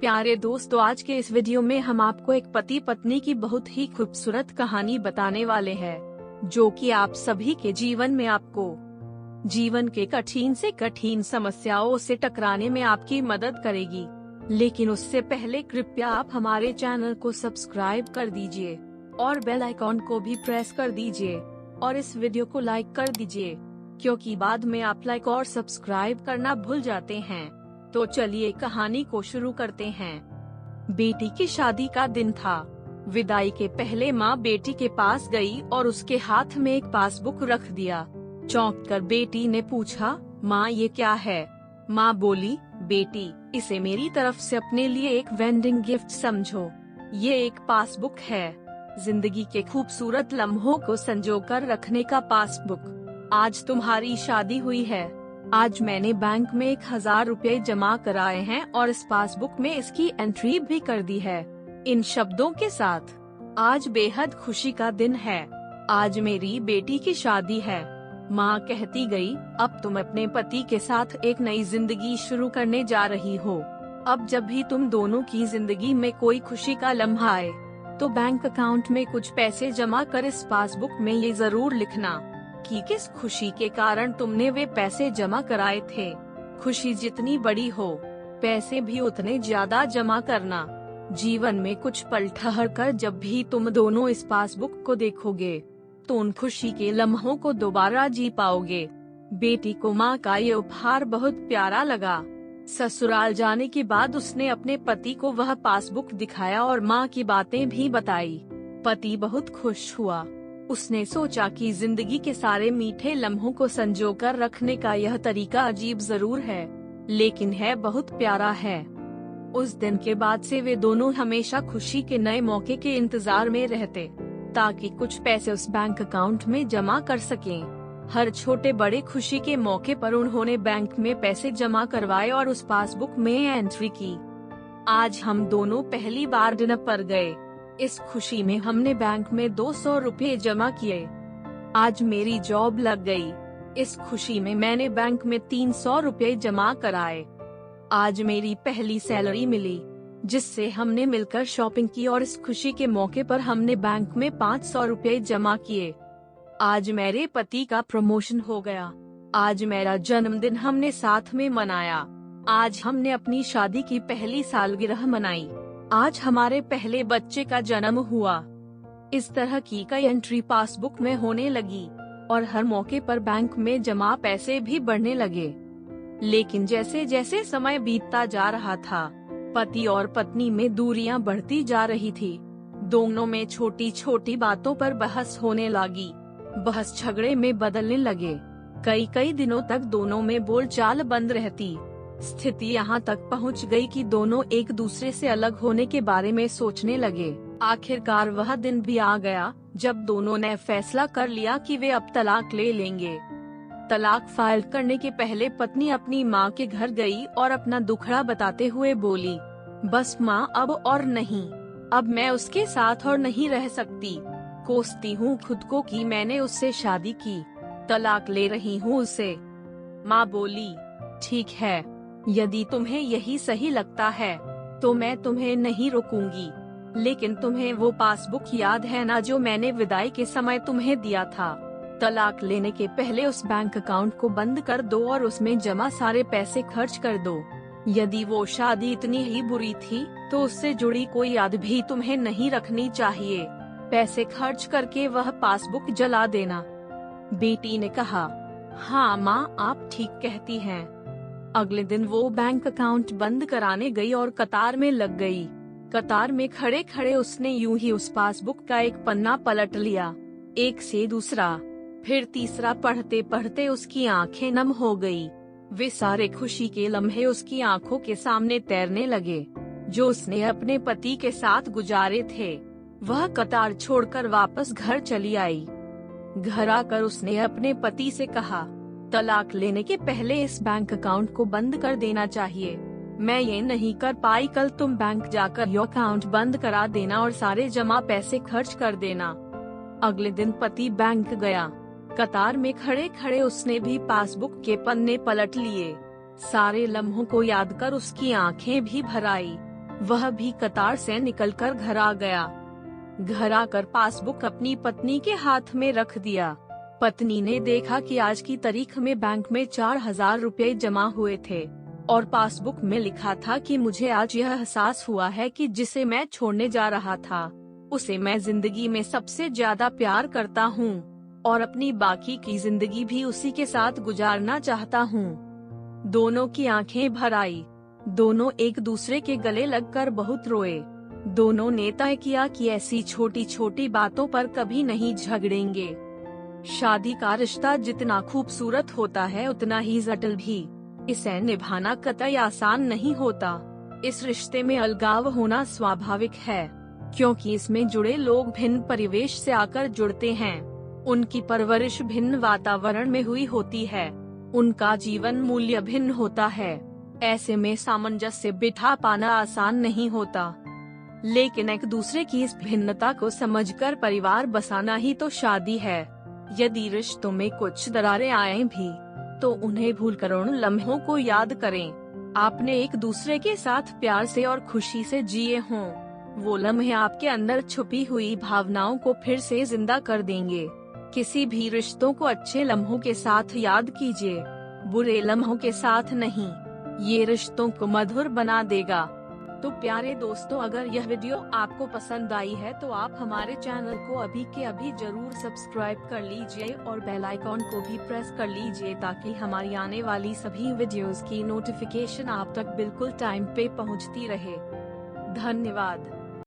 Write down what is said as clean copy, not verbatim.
प्यारे दोस्तों, आज के इस वीडियो में हम आपको एक पति पत्नी की बहुत ही खूबसूरत कहानी बताने वाले हैं, जो कि आप सभी के जीवन में आपको जीवन के कठिन से कठिन समस्याओं से टकराने में आपकी मदद करेगी। लेकिन उससे पहले कृपया आप हमारे चैनल को सब्सक्राइब कर दीजिए और बेल आइकॉन को भी प्रेस कर दीजिए और इस वीडियो को लाइक कर दीजिए, क्योंकि बाद में आप लाइक और सब्सक्राइब करना भूल जाते हैं। तो चलिए कहानी को शुरू करते हैं। बेटी की शादी का दिन था। विदाई के पहले माँ बेटी के पास गई और उसके हाथ में एक पासबुक रख दिया। चौंक कर बेटी ने पूछा, माँ ये क्या है? माँ बोली, बेटी इसे मेरी तरफ से अपने लिए एक वेंडिंग गिफ्ट समझो। ये एक पासबुक है, जिंदगी के खूबसूरत लम्हों को संजोकर रखने का पासबुक। आज तुम्हारी शादी हुई है। आज मैंने बैंक में 1000 रुपए जमा कराए हैं और इस पासबुक में इसकी एंट्री भी कर दी है। इन शब्दों के साथ, आज बेहद खुशी का दिन है। आज मेरी बेटी की शादी है। माँ कहती गई, अब तुम अपने पति के साथ एक नई जिंदगी शुरू करने जा रही हो। अब जब भी तुम दोनों की जिंदगी में कोई खुशी का लम्हा आए, तो बैंक अकाउंट में कुछ पैसे जमा कर इस पासबुक में ये जरूर लिखना कि किस खुशी के कारण तुमने वे पैसे जमा कराए थे। खुशी जितनी बड़ी हो, पैसे भी उतने ज्यादा जमा करना। जीवन में कुछ पल ठहर कर जब भी तुम दोनों इस पासबुक को देखोगे, तो उन खुशी के लम्हों को दोबारा जी पाओगे। बेटी को माँ का ये उपहार बहुत प्यारा लगा। ससुराल जाने के बाद उसने अपने पति को वह पासबुक दिखाया और माँ की बातें भी बताई। पति बहुत खुश हुआ। उसने सोचा कि जिंदगी के सारे मीठे लम्हों को संजोकर रखने का यह तरीका अजीब जरूर है, लेकिन है बहुत प्यारा है। उस दिन के बाद से वे दोनों हमेशा खुशी के नए मौके के इंतजार में रहते, ताकि कुछ पैसे उस बैंक अकाउंट में जमा कर सकें। हर छोटे बड़े खुशी के मौके पर उन्होंने बैंक में पैसे जमा करवाए और उस पासबुक में एंट्री की। आज हम दोनों पहली बार डिनर पर गए। इस खुशी में हमने बैंक में 200 रुपए जमा किए। आज मेरी जॉब लग गई। इस खुशी में मैंने बैंक में 300 रुपए जमा कराए। आज मेरी पहली सैलरी मिली, जिससे हमने मिलकर शॉपिंग की और इस खुशी के मौके पर हमने बैंक में 500 रुपए जमा किए। आज मेरे पति का प्रमोशन हो गया। आज मेरा जन्मदिन हमने साथ में मनाया। आज हमने अपनी शादी की पहली सालगिरह मनाई। आज हमारे पहले बच्चे का जन्म हुआ। इस तरह की कई एंट्री पासबुक में होने लगी और हर मौके पर बैंक में जमा पैसे भी बढ़ने लगे। लेकिन जैसे जैसे समय बीतता जा रहा था, पति और पत्नी में दूरियां बढ़ती जा रही थी। दोनों में छोटी छोटी बातों पर बहस होने लगी। बहस झगड़े में बदलने लगे। कई दिनों तक दोनों में बोलचाल बंद रहती। स्थिति यहाँ तक पहुँच गई कि दोनों एक दूसरे से अलग होने के बारे में सोचने लगे। आखिरकार वह दिन भी आ गया जब दोनों ने फैसला कर लिया कि वे अब तलाक ले लेंगे। तलाक फाइल करने के पहले पत्नी अपनी माँ के घर गई और अपना दुखड़ा बताते हुए बोली, बस माँ, अब और नहीं। अब मैं उसके साथ और नहीं रह सकती। कोसती हूँ खुद को कि मैंने उससे शादी की। तलाक ले रही हूँ उसे। माँ बोली, ठीक है, यदि तुम्हें यही सही लगता है तो मैं तुम्हें नहीं रोकूंगी। लेकिन तुम्हें वो पासबुक याद है ना, जो मैंने विदाई के समय तुम्हें दिया था? तलाक लेने के पहले उस बैंक अकाउंट को बंद कर दो और उसमें जमा सारे पैसे खर्च कर दो। यदि वो शादी इतनी ही बुरी थी, तो उससे जुड़ी कोई याद भी तुम्हें नहीं रखनी चाहिए। पैसे खर्च करके वह पासबुक जला देना। बेटी ने कहा, हाँ माँ, आप ठीक कहती हैं। अगले दिन वो बैंक अकाउंट बंद कराने गई और कतार में लग गई। कतार में खड़े खड़े उसने यूं ही उस पासबुक का एक पन्ना पलट लिया, एक से दूसरा, फिर तीसरा। पढ़ते पढ़ते उसकी आंखें नम हो गई। वे सारे खुशी के लम्हे उसकी आंखों के सामने तैरने लगे, जो उसने अपने पति के साथ गुजारे थे। वह कतार छोड़कर वापस घर चली आई। घर आकर उसने अपने पति से कहा, तलाक लेने के पहले इस बैंक अकाउंट को बंद कर देना चाहिए। मैं ये नहीं कर पाई, कल तुम बैंक जाकर ये अकाउंट बंद करा देना और सारे जमा पैसे खर्च कर देना। अगले दिन पति बैंक गया। कतार में खड़े खड़े उसने भी पासबुक के पन्ने पलट लिए। सारे लम्हों को याद कर उसकी आंखें भी भर आई। वह भी कतार से निकलकर घर आ गया। घर आकर पासबुक अपनी पत्नी के हाथ में रख दिया। पत्नी ने देखा कि आज की तारीख में बैंक में 4,000 रुपए जमा हुए थे और पासबुक में लिखा था कि मुझे आज यह एहसास हुआ है कि जिसे मैं छोड़ने जा रहा था उसे मैं जिंदगी में सबसे ज्यादा प्यार करता हूँ और अपनी बाकी की जिंदगी भी उसी के साथ गुजारना चाहता हूँ। दोनों की आंखें भर आई। दोनों एक दूसरे के गले लगकर बहुत रोए। दोनों ने तय किया कि ऐसी छोटी छोटी बातों पर कभी नहीं झगड़ेंगे। शादी का रिश्ता जितना खूबसूरत होता है उतना ही जटिल भी। इसे निभाना कतई आसान नहीं होता। इस रिश्ते में अलगाव होना स्वाभाविक है, क्योंकि इसमें जुड़े लोग भिन्न परिवेश से आकर जुड़ते हैं। उनकी परवरिश भिन्न वातावरण में हुई होती है। उनका जीवन मूल्य भिन्न होता है। ऐसे में सामंजस्य बिठा पाना आसान नहीं होता। लेकिन एक दूसरे की इस भिन्नता को समझकर परिवार बसाना ही तो शादी है। यदि रिश्तों में कुछ दरारें आए भी तो उन्हें भूलकर उन लम्हों को याद करें। आपने एक दूसरे के साथ प्यार से और खुशी से जिए हों। वो लम्हे आपके अंदर छुपी हुई भावनाओं को फिर से जिंदा कर देंगे। किसी भी रिश्तों को अच्छे लम्हों के साथ याद कीजिए, बुरे लम्हों के साथ नहीं। ये रिश्तों को मधुर बना देगा। तो प्यारे दोस्तों, अगर यह वीडियो आपको पसंद आई है तो आप हमारे चैनल को अभी के अभी जरूर सब्सक्राइब कर लीजिए और बेल आइकॉन को भी प्रेस कर लीजिए ताकि हमारी आने वाली सभी वीडियोस की नोटिफिकेशन आप तक बिल्कुल टाइम पे पहुंचती रहे। धन्यवाद।